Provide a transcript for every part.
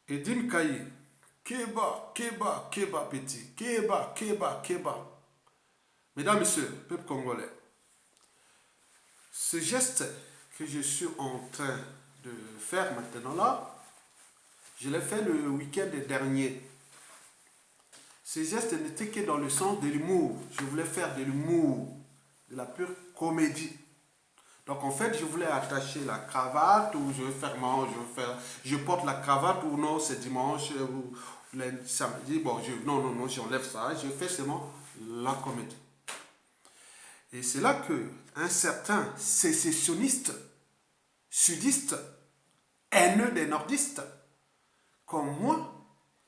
Edim Kayi, Keba, Keba, Keba petit, Keba, Keba, Keba. Mesdames, Messieurs, peuple congolais, ce geste que je suis en train de faire maintenant là, je l'ai fait le week-end dernier. Ce geste n'était que dans le sens de l'humour. Je voulais faire de l'humour, de la pure comédie. Donc en fait, je voulais attacher la cravate ou je vais faire non, je porte la cravate ou non, c'est dimanche ou samedi. Bon, non, j'enlève ça. Je fais seulement la comédie. Et c'est là que un certain sécessionniste, sudiste, haineux des nordistes, comme moi,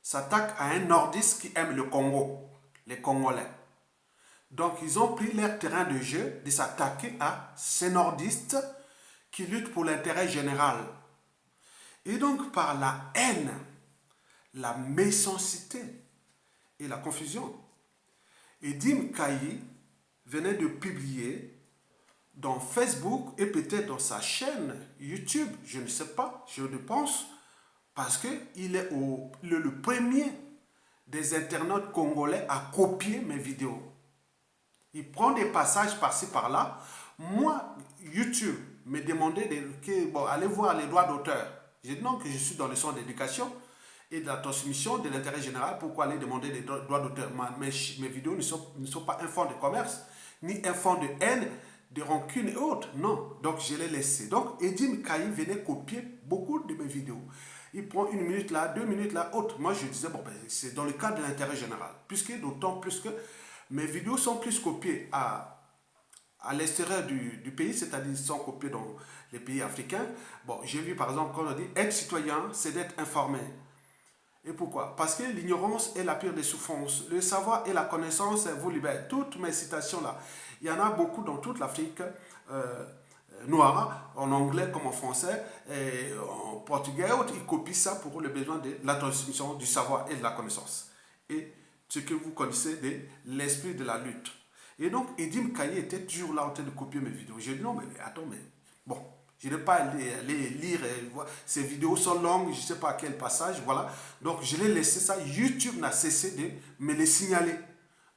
s'attaque à un nordiste qui aime le Congo, les Congolais. Donc ils ont pris leur terrain de jeu de s'attaquer à ces nordistes qui luttent pour l'intérêt général. Et donc par la haine, la méchanceté et la confusion, Edim Kayi venait de publier dans Facebook et peut-être dans sa chaîne YouTube, je ne sais pas, je le pense, parce qu'il est le premier des internautes congolais à copier mes vidéos. Il prend des passages par-ci par-là. Moi, YouTube me demandait allez voir les droits d'auteur. J'ai dit non, que je suis dans le centre d'éducation et de la transmission de l'intérêt général. Pourquoi aller demander des droits d'auteur? Mes vidéos ne sont pas un fonds de commerce, ni un fonds de haine, de rancune et autres. Non, donc je l'ai laissé. Donc Edim Kayi venait copier beaucoup de mes vidéos. Il prend 1 minute là, 2 minutes là, autre. Moi je disais, bon, ben, c'est dans le cadre de l'intérêt général. Puisque d'autant plus que mes vidéos sont plus copiées à l'extérieur du pays, c'est-à-dire sont copiées dans les pays africains. Bon, j'ai vu par exemple quand on dit être citoyen, c'est d'être informé. Et pourquoi? Parce que l'ignorance est la pire des souffrances. Le savoir et la connaissance vous libèrent. Toutes mes citations là, il y en a beaucoup dans toute l'Afrique noire, en anglais comme en français, et en portugais, ils copient ça pour le besoin de la transmission du savoir et de la connaissance. Et ce que vous connaissez de l'esprit de la lutte. Et donc, Edim Kayi était toujours là en train de copier mes vidéos. J'ai dit non, mais attends, mais bon, je n'ai pas aller lire. Ces vidéos sont longues, je ne sais pas à quel passage, voilà. Donc, je l'ai laissé ça. YouTube n'a cessé de me les signaler.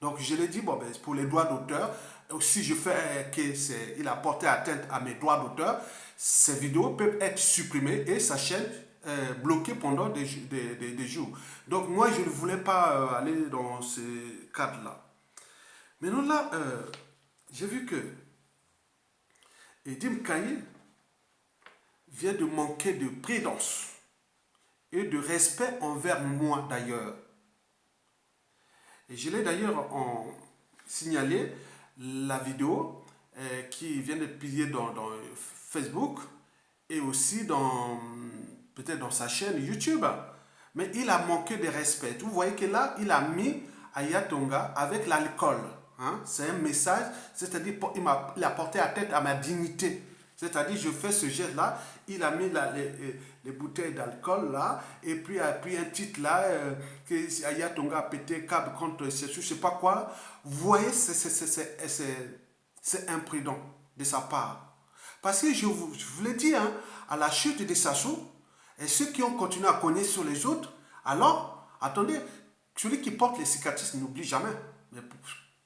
Donc, je l'ai dit, bon, ben, pour les droits d'auteur, si je fais qu'il a porté atteinte à mes droits d'auteur, ces vidéos peuvent être supprimées et sa chaîne bloquée pendant des jours. Donc, moi, je ne voulais pas aller dans ce cadre-là. Maintenant là, j'ai vu que Edim Kayi vient de manquer de prudence et de respect envers moi d'ailleurs. Et je l'ai d'ailleurs signalé la vidéo qui vient d'être publiée dans Facebook et aussi peut-être dans sa chaîne YouTube. Mais il a manqué de respect. Vous voyez que là, il a mis Ayatonga avec l'alcool. Hein? C'est un message, c'est-à-dire il a porté atteinte à ma dignité. C'est-à-dire, je fais ce geste-là, il a mis les bouteilles d'alcool là, et puis il a pris un titre là, que Ayatonga a pété câble contre je ne sais pas quoi. Vous voyez, c'est imprudent de sa part. Parce que je vous l'ai dit, hein, à la chute de Sassou, et ceux qui ont continué à cogner sur les autres, alors, attendez, celui qui porte les cicatrices n'oublie jamais. Mais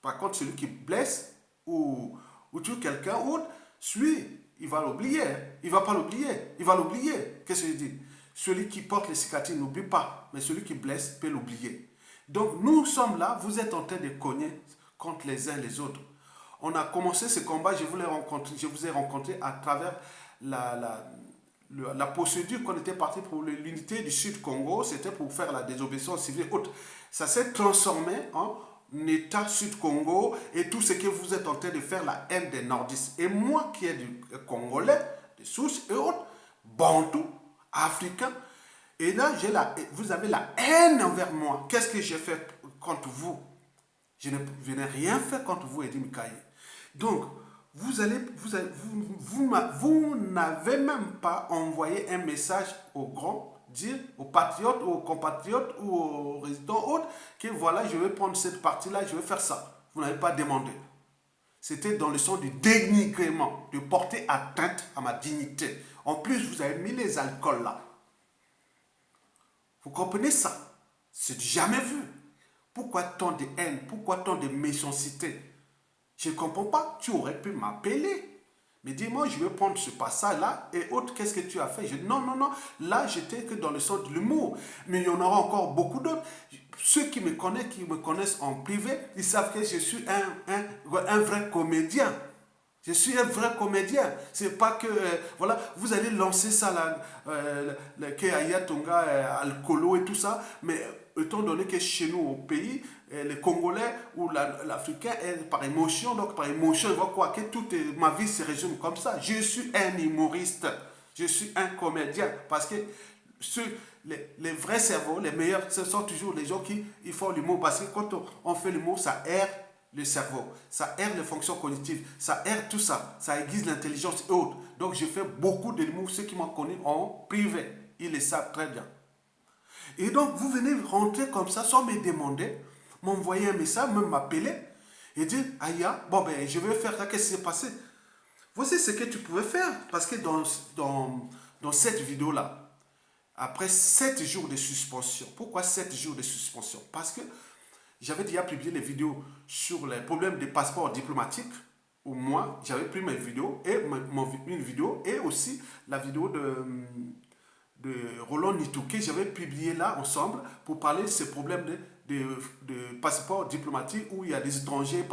par contre, celui qui blesse ou tue quelqu'un autre, celui, il va l'oublier. Il ne va pas l'oublier. Il va l'oublier. Qu'est-ce que je dis? Celui qui porte les cicatrices n'oublie pas, mais celui qui blesse peut l'oublier. Donc, nous sommes là, vous êtes en train de cogner contre les uns les autres. On a commencé ce combat, je vous ai rencontré à travers la procédure qu'on était parti pour l'unité du Sud-Congo, c'était pour faire la désobéissance civile haute. Ça s'est transformé en État Sud-Congo et tout ce que vous êtes en train de faire, la haine des nordistes. Et moi qui est du Congolais, de souche et autres, bantou, africain, et là vous avez la haine envers moi. Qu'est-ce que j'ai fait contre vous? Je n'ai rien fait contre vous, Edim Kayi. Donc, vous n'avez même pas envoyé un message aux grands, dire aux patriotes, aux compatriotes ou aux résidents autres que voilà, je vais prendre cette partie-là, je vais faire ça. Vous n'avez pas demandé. C'était dans le sens du dénigrement, de porter atteinte à ma dignité. En plus, vous avez mis les alcools là. Vous comprenez ça? C'est jamais vu. Pourquoi tant de haine? Pourquoi tant de méchanceté? Je ne comprends pas. Tu aurais pu m'appeler. Mais dis-moi, je vais prendre ce passage-là et autre, qu'est-ce que tu as fait? Je dis non, non, non. Là, j'étais que dans le sens de l'humour. Mais il y en aura encore beaucoup d'autres. Ceux qui me connaissent en privé, ils savent que je suis un vrai comédien. Je suis un vrai comédien. C'est pas que, voilà, vous allez lancer ça là, que Aya Tonga, Alcolo et tout ça, mais étant donné que chez nous au pays, les Congolais ou l'Africain est par émotion, donc par émotion, il va croire que toute ma vie se résume comme ça. Je suis un humoriste, je suis un comédien, parce que les vrais cerveaux, les meilleurs, ce sont toujours les gens qui ils font l'humour, parce que quand on fait l'humour, ça aère le cerveau, ça aère les fonctions cognitives, ça aère tout ça, ça aiguise l'intelligence et autres. Donc je fais beaucoup de l'humour, ceux qui m'ont connu en privé, ils le savent très bien. Et donc vous venez rentrer comme ça sans me demander, m'envoyer un message, même m'appeler et dire, Aya, bon ben je vais faire ça, qu'est-ce qui s'est passé? Voici ce que tu pouvais faire, parce que dans cette vidéo-là, après 7 jours de suspension, pourquoi 7 jours de suspension? Parce que j'avais déjà publié les vidéos sur les problèmes des passeports diplomatiques, où moi, j'avais pris mes vidéos, et une vidéo, et aussi la vidéo de Roland Nitouké, j'avais publié là ensemble pour parler de ces problèmes de passeport diplomatique où il y a des étrangers,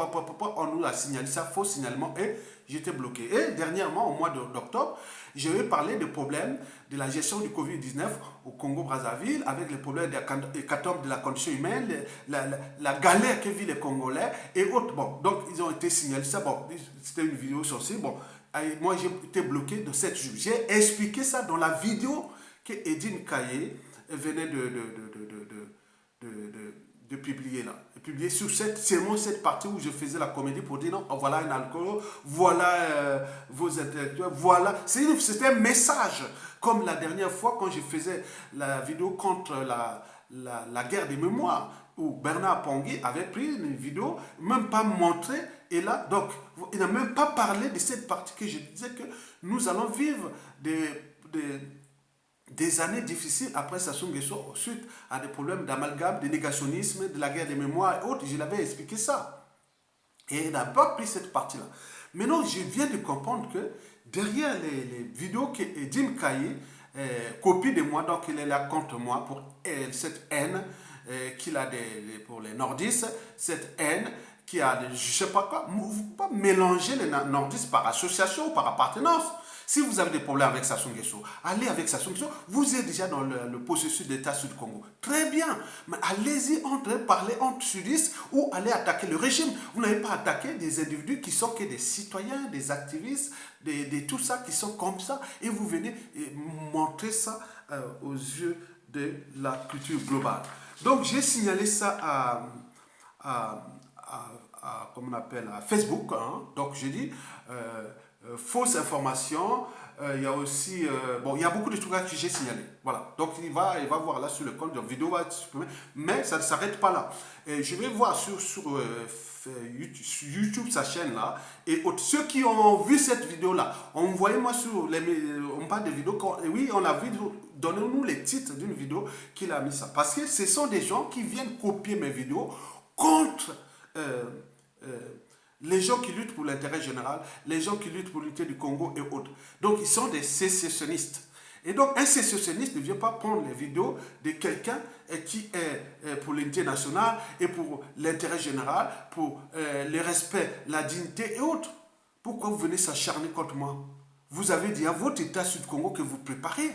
on nous a signalé ça, faux signalement, et j'étais bloqué. Et dernièrement, au mois d'octobre, je vais parler des problèmes de la gestion du Covid-19 au Congo-Brazzaville, avec les problèmes de la condition humaine, la galère que vivent les Congolais et autres. Bon, donc ils ont été signalés ça. Bon, c'était une vidéo sortie. Bon, moi j'ai été bloqué de 7 jours. J'ai expliqué ça dans la vidéo que Edine Kaye venait de publier là. De publier sur seulement cette partie où je faisais la comédie pour dire non, voilà un alcool, voilà vos intellectuels, voilà. C'était un message. Comme la dernière fois quand je faisais la vidéo contre la guerre des mémoires, où Bernard Pongui avait pris une vidéo, même pas montré, et là, donc, il n'a même pas parlé de cette partie que je disais que nous allons vivre des années difficiles après Sassou Nguesso, suite à des problèmes d'amalgame, de négationnisme, de la guerre des mémoires et autres. Je l'avais expliqué ça. Et il n'a pas pris cette partie-là. Maintenant, je viens de comprendre que derrière les vidéos que Edim Kaye copie de moi, donc il est là contre moi pour cette haine qu'il a pour les nordistes, cette haine qui a, je ne sais pas quoi, vous ne pouvez pas mélanger les nordistes par association ou par appartenance. Si vous avez des problèmes avec Sassou Nguesso, allez avec Sassou Nguesso. Vous êtes déjà dans le processus d'État Sud Congo. Très bien. Mais allez-y, parler entre sudistes ou allez attaquer le régime. Vous n'avez pas attaqué des individus qui sont que des citoyens, des activistes, tout ça, qui sont comme ça. Et vous venez montrer ça aux yeux de la culture globale. Donc, j'ai signalé ça comment on appelle, à Facebook. Hein. Donc, j'ai dit... fausse information, il y a aussi, bon, il y a beaucoup de trucs que j'ai signalés. Voilà. Donc, il va voir là sur le compte, la vidéo va être supprimée, mais ça ne s'arrête pas là. Et je vais voir sur YouTube, sa chaîne là, et ceux qui ont vu cette vidéo là, envoyez-moi sur on parle de vidéos, oui, on a vu, donnez-nous les titres d'une vidéo qu'il a mis ça. Parce que ce sont des gens qui viennent copier mes vidéos contre les gens qui luttent pour l'intérêt général, les gens qui luttent pour l'unité du Congo et autres. Donc, ils sont des sécessionnistes. Et donc, un sécessionniste ne vient pas prendre les vidéos de quelqu'un qui est pour l'unité nationale et pour l'intérêt général, pour le respect, la dignité et autres. Pourquoi vous venez s'acharner contre moi? Vous avez dit à votre État Sud-Congo que vous préparez.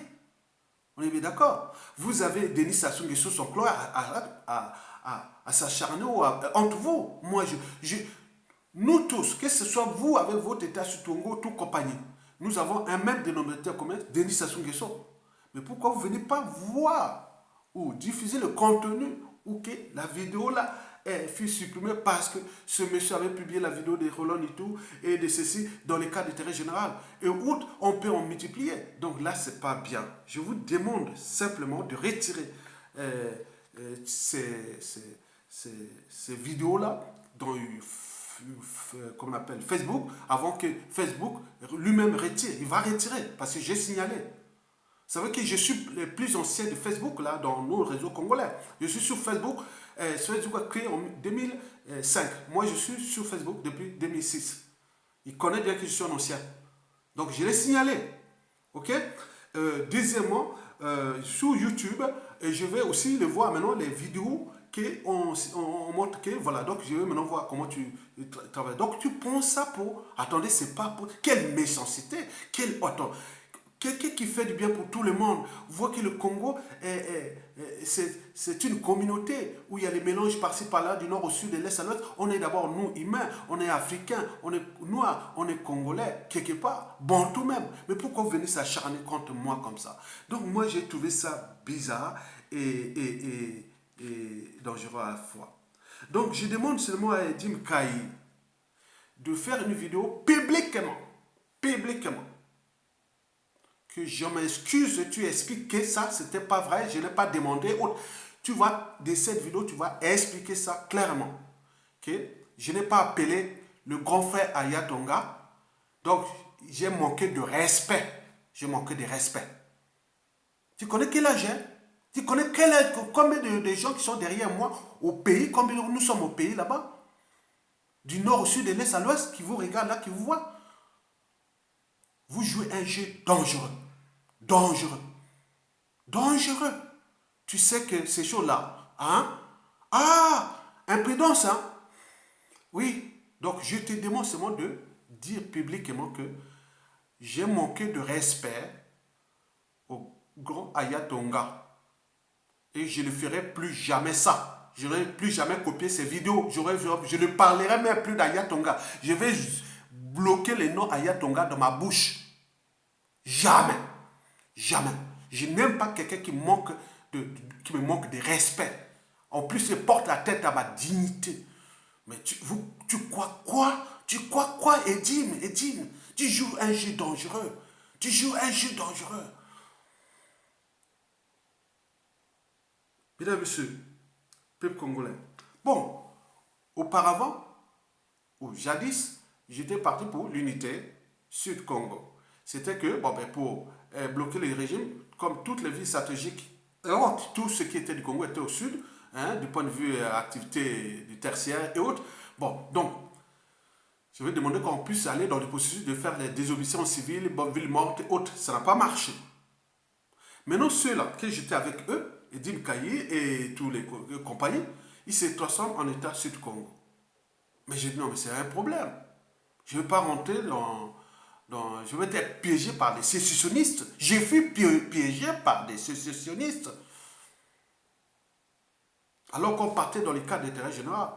On est bien d'accord. Vous avez Denis Sassou Nguesso, son clan à s'acharner entre vous. Moi, nous tous, que ce soit vous avec votre État Sud-Congo, toute compagnie, nous avons un même dénominateur commun, Denis Sassou Nguesso. Mais pourquoi vous ne venez pas voir ou diffuser le contenu ou que la vidéo là fut supprimée parce que ce monsieur avait publié la vidéo de Roland Nitou et de ceci dans les cas d'intérêt général. Et outre, on peut en multiplier. Donc là, c'est pas bien. Je vous demande simplement de retirer ces vidéos-là dans comme on appelle Facebook, avant que Facebook lui-même retire. Il va retirer parce que j'ai signalé. Ça veut dire que je suis le plus ancien de Facebook, là, dans nos réseaux congolais. Je suis sur Facebook. Facebook a créé en 2005. Moi, je suis sur Facebook depuis 2006. Il connaît bien que je suis un ancien. Donc, je l'ai signalé. OK? Deuxièmement, sur YouTube, je vais aussi le voir maintenant, les vidéos on montre que, voilà, donc je vais maintenant voir comment tu travailles. Donc, tu prends ça pour, attendez, c'est pas pour, quelle méchanceté, attends, quelqu'un qui fait du bien pour tout le monde, voit que le Congo, c'est une communauté où il y a les mélanges par-ci par-là, du nord au sud, de l'est à l'ouest. On est d'abord, nous, humains, on est africains, on est noirs, on est congolais, quelque part, bon tout même. Mais pourquoi vous venez s'acharner contre moi comme ça? Donc moi, j'ai trouvé ça bizarre et dangereux à la fois. Donc je demande seulement à Edim Kaï de faire une vidéo publiquement, que je m'excuse, tu expliques que ça, c'était pas vrai, je n'ai pas demandé. Tu vas, de cette vidéo, tu vas expliquer ça clairement. Okay? Je n'ai pas appelé le grand frère Ayatonga, donc j'ai manqué de respect. J'ai manqué de respect. Tu connais quel âge, hein? Tu connais combien de gens qui sont derrière moi au pays, combien nous sommes au pays là-bas? Du nord au sud, de l'est à l'ouest, qui vous regardent là, qui vous voient. Vous jouez un jeu dangereux. Dangereux. Dangereux. Tu sais que ces choses-là, hein? Ah, imprudence, hein? Oui. Donc, je te demande seulement de dire publiquement que j'ai manqué de respect au grand Ayatonga. Et je ne ferai plus jamais ça. Je ne vais plus jamais copier ces vidéos. Je ne parlerai même plus d'Ayatonga. Je vais bloquer le nom Ayatonga dans ma bouche. Jamais. Jamais. Je n'aime pas quelqu'un qui me manque de respect. En plus, il porte la tête à ma dignité. Mais tu crois quoi? Tu crois quoi, Edim? Tu joues un jeu dangereux. Tu joues un jeu dangereux. Mesdames et messieurs, peuple congolais. Bon, auparavant, ou jadis, j'étais parti pour l'unité Sud-Congo. C'était que, pour bloquer le régime, comme toutes les villes stratégiques, tout ce qui était du Congo était au sud, hein, du point de vue activité du tertiaire et autres. Bon, donc, je vais demander qu'on puisse aller dans le processus de faire les désobéissances civiles, villes mortes et autres. Ça n'a pas marché. Maintenant, ceux-là, que j'étais avec eux, Edim Kayi et tous les compagnies, ils se transforment en État Sud-Congo. Mais j'ai dit non, mais c'est un problème. Je ne vais pas rentrer je vais être piégé par des sécessionnistes. J'ai fui piégé par des sécessionnistes. Alors qu'on partait dans le cadre d'intérêt général.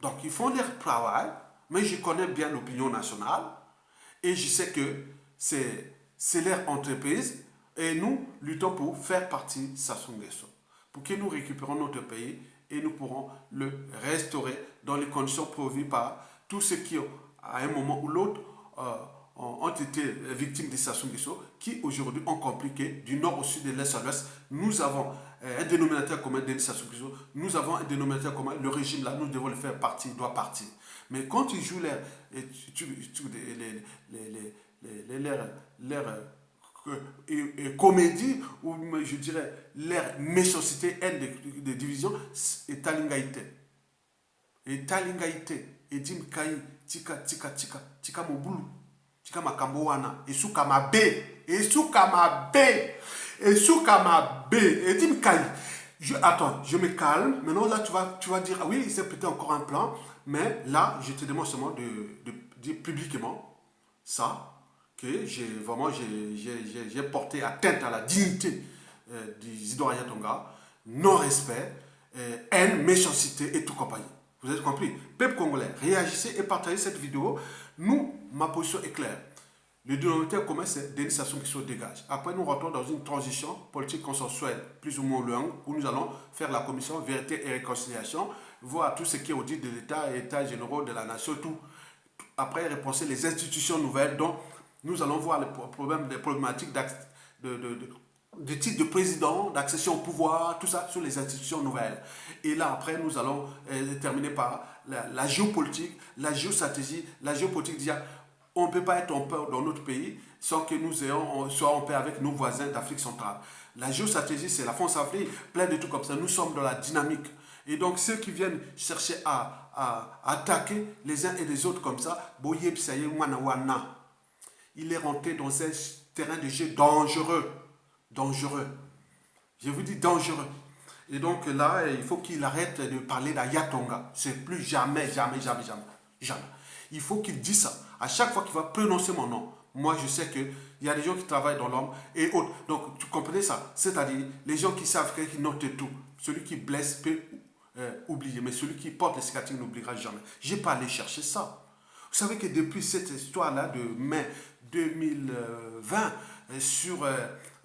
Donc ils font leur travail, mais je connais bien l'opinion nationale et je sais que c'est leur entreprise et nous luttons pour faire partie de Sassou Nguesso, pour que nous récupérons notre pays et nous pourrons le restaurer dans les conditions prévues par tous ceux qui, à un moment ou l'autre, ont été victimes de Sassou Nguesso, qui aujourd'hui ont compris que du nord au sud, de l'est à l'ouest, nous avons un dénominateur commun de Sassou Nguesso, nous avons un dénominateur commun, le régime là, nous devons le faire partir, il doit partir. Mais quand ils jouent comédie, ou je dirais leur méchanceté, haine de division, et Talingaïté. Et Talingaïté, et Dim Kayi, tika mobulu. Tika makamboana, et soukamabe, et Edim Kayi. Attends, je me calme. Maintenant, là, tu vas dire, ah oui, c'est peut-être encore un plan, mais là, je te demande seulement de dire publiquement ça, que j'ai porté atteinte à la dignité d'Isidore Ayatonga, non-respect, haine, méchanceté et tout compagnie. Vous avez compris? Peuple congolais, réagissez et partagez cette vidéo. Nous, ma position est claire. Le dénominateur commun, c'est Denis Sassou Nguesso dégage. Après, nous rentrons dans une transition politique consensuelle, plus ou moins longue, où nous allons faire la commission vérité et réconciliation, voir tout ce qui est audit de l'État, État généraux de la nation, tout. Après, repenser les institutions nouvelles, dont nous allons voir les problématiques de titre de président, d'accession au pouvoir, tout ça sur les institutions nouvelles. Et là, après, nous allons terminer par la géopolitique, la géostratégie, la géopolitique. On ne peut pas être en paix dans notre pays sans que nous soyons en paix avec nos voisins d'Afrique centrale. La géostratégie, c'est la France-Afrique, plein de trucs comme ça. Nous sommes dans la dynamique. Et donc, ceux qui viennent chercher à attaquer les uns et les autres comme ça, il est rentré dans un terrain de jeu dangereux. Dangereux. Je vous dis dangereux. Et donc là, il faut qu'il arrête de parler d'Ayatonga. C'est plus jamais, jamais, jamais, jamais. Jamais. Il faut qu'il dise ça. À chaque fois qu'il va prononcer mon nom, moi je sais qu'il y a des gens qui travaillent dans l'homme et autres. Donc tu comprenez ça? C'est-à-dire les gens qui savent qui notent tout. Celui qui blesse peut oublier, mais celui qui porte les cicatrices n'oubliera jamais. Je n'ai pas allé chercher ça. Vous savez que depuis cette histoire-là de mai 2020, sur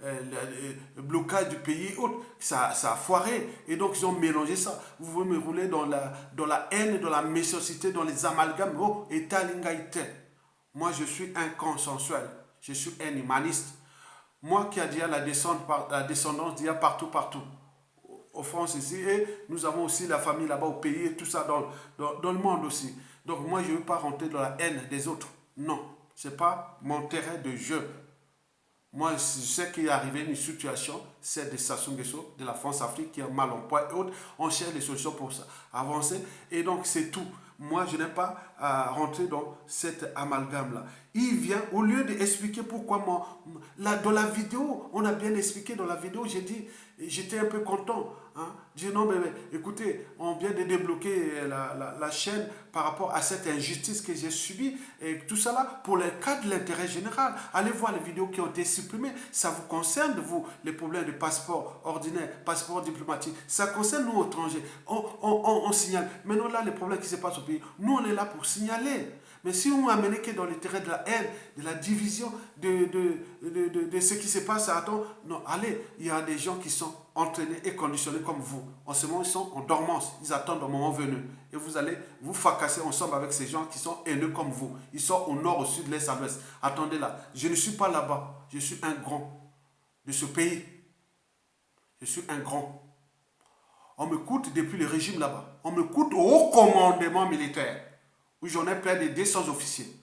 le blocage du pays et autres, ça a foiré. Et donc, ils ont mélangé ça. Vous voulez me rouler dans la haine, dans la méchanceté, dans les amalgames. Oh, et talingaïté. Moi, je suis un consensuel. Je suis un humaniste. Moi qui a dit la descendance d'il y a partout, partout. Au France ici. Et nous avons aussi la famille là-bas au pays et tout ça dans le monde aussi. Donc, moi, je ne veux pas rentrer dans la haine des autres. Non. Ce n'est pas mon terrain de jeu. Moi, je sais qu'il est arrivé une situation, c'est de Sassou Nguesso, de la France-Afrique, qui a mal en poids et autres. On cherche des solutions pour ça, avancer. Et donc, c'est tout. Moi, je n'ai pas à rentrer dans cet amalgame-là. Il vient, au lieu d'expliquer pourquoi dans la vidéo, on a bien expliqué dans la vidéo, j'ai dit, j'étais un peu content. Hein. J'ai dit non, mais écoutez, on vient de débloquer la chaîne par rapport à cette injustice que j'ai subie. Et tout ça là, pour le cas de l'intérêt général. Allez voir les vidéos qui ont été supprimées. Ça vous concerne, vous, les problèmes de passeport ordinaire, passeport diplomatique. Ça concerne nous, étrangers. On signale. Maintenant là, les problèmes qui se passent au pays, nous, on est là pour signaler. Mais si on amenait que dans le terrain de la haine, de la division, de ce qui se passe, attends, non, allez, il y a des gens qui sont entraînés et conditionnés comme vous. En ce moment, ils sont en dormance, ils attendent le moment venu. Et vous allez vous fracasser ensemble avec ces gens qui sont haineux comme vous. Ils sont au nord, au sud, l'est, à l'ouest. Attendez là, je ne suis pas là-bas, je suis un grand de ce pays. Je suis un grand. On me coûte depuis le régime là-bas. On me coûte au haut commandement militaire, où j'en ai plein de 200 officiers.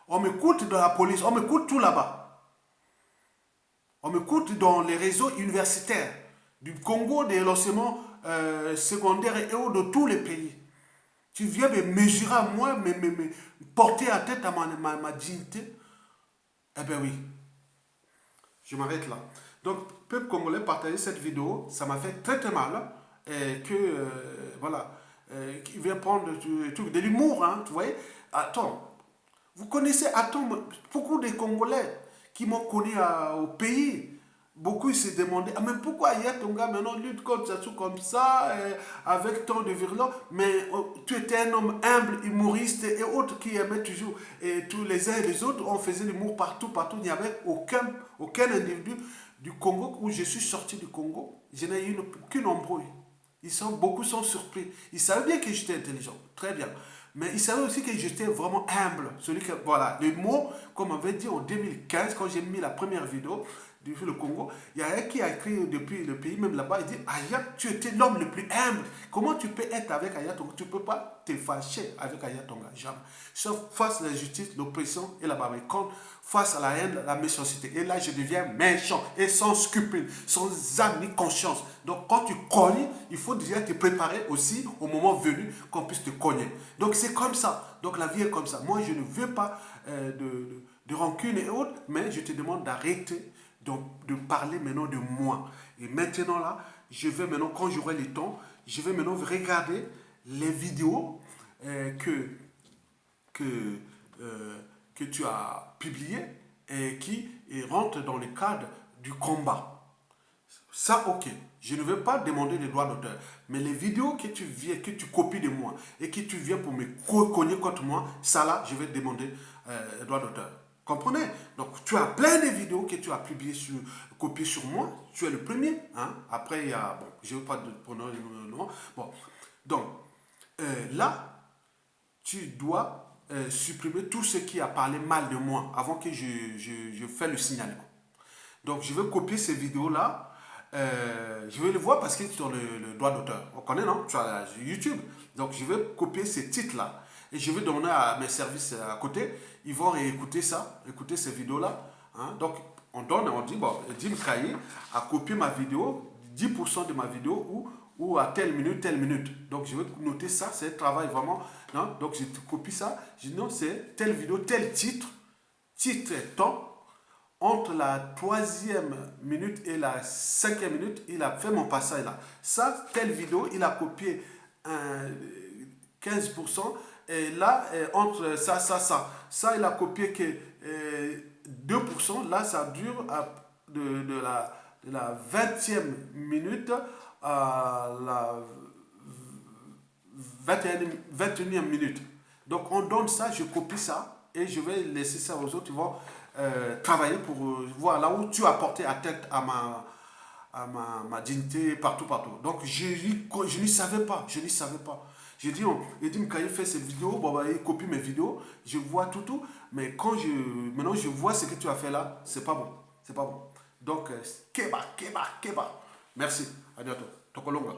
On me coûte dans la police, on me coûte tout là-bas. On me coûte dans les réseaux universitaires du Congo, des l'enseignement secondaire et autres de tous les pays. Tu viens me mesurer à moi, me porter à tête à ma dignité. Eh bien oui, je m'arrête là. Donc, peuple congolais, partagez cette vidéo, ça m'a fait très très mal. Hein, et que, voilà, qui vient prendre de l'humour, hein, tu vois. Attends, vous connaissez, attends, beaucoup de Congolais qui m'ont connu au pays, beaucoup se demandaient, ah, mais pourquoi Ayatonga maintenant lutte contre Sassou comme ça, avec tant de virulence, mais tu étais un homme humble, humoriste et autres qui aimaient toujours, et tous les uns et les autres, on faisait l'humour partout, partout, il n'y avait aucun individu du Congo, où je suis sorti du Congo, je n'ai eu aucune embrouille. Beaucoup sont surpris. Ils savaient bien que j'étais intelligent, très bien. Mais ils savaient aussi que j'étais vraiment humble. Voilà, les mots, comme on avait dit en 2015, quand j'ai mis la première vidéo depuis le Congo, il y a un qui a écrit depuis le pays, même là-bas, il dit, Aya, tu étais l'homme le plus humble. Comment tu peux être avec Ayatonga? Tu ne peux pas te fâcher avec Ayatonga, jamais. Sauf face à l'injustice, l'oppression et la barbare, face à la haine, la méchanceté. Et là, je deviens méchant et sans scrupule, sans âme ni conscience. Donc, quand tu cognes, il faut déjà te préparer aussi au moment venu qu'on puisse te cogner. Donc, c'est comme ça. Donc, la vie est comme ça. Moi, je ne veux pas de rancune et autres, mais je te demande d'arrêter de parler maintenant de moi. Et maintenant, là, je vais maintenant, quand j'aurai le temps, je vais maintenant regarder les vidéos que tu as publiées et qui rentrent dans le cadre du combat. Ça, ok. Je ne veux pas demander des droits d'auteur. Mais les vidéos que tu copies de moi et que tu viens pour me cogner contre moi, ça là, je vais demander des droits d'auteur. Comprenez? Donc, tu as plein de vidéos que tu as copiées sur moi. Tu es le premier. Hein? Après, il y a... Bon, je ne veux pas prononcer le nom. Bon. Donc, là, tu dois supprimer tout ce qui a parlé mal de moi avant que je fasse le signalement. Donc, je vais copier ces vidéos-là. Je vais le voir parce que sur le droit d'auteur. On connaît, non? Tu as YouTube. Donc, je vais copier ces titres-là. et je vais donner à mes services à côté. Ils vont réécouter ça, écouter ces vidéos-là. Hein. Donc, on donne, on dit, bon, Edim Kaye a copié ma vidéo, 10% de ma vidéo, ou à telle minute. Donc, je vais noter ça, c'est un travail vraiment. Non? Donc, je copie ça. Je dis, non, c'est telle vidéo, tel titre temps. Entre la 3e minute et la 5e minute, il a fait mon passage là. Ça, telle vidéo, il a copié 15%. Et là, entre ça. Ça, il a copié que 2%. Là, ça dure de la 20e minute à la 21e minute. Donc, on donne ça, je copie ça et je vais laisser ça aux autres. Ils vont travailler pour voir là où tu as porté atteinte à ma dignité partout. Donc, je n'y savais pas. J'ai dit, Edim Kaye fait cette vidéo, bon, bah, il copie mes vidéos, je vois tout. Mais maintenant je vois ce que tu as fait là, c'est pas bon. Donc, Keba. Merci. À bientôt. Tokolonga.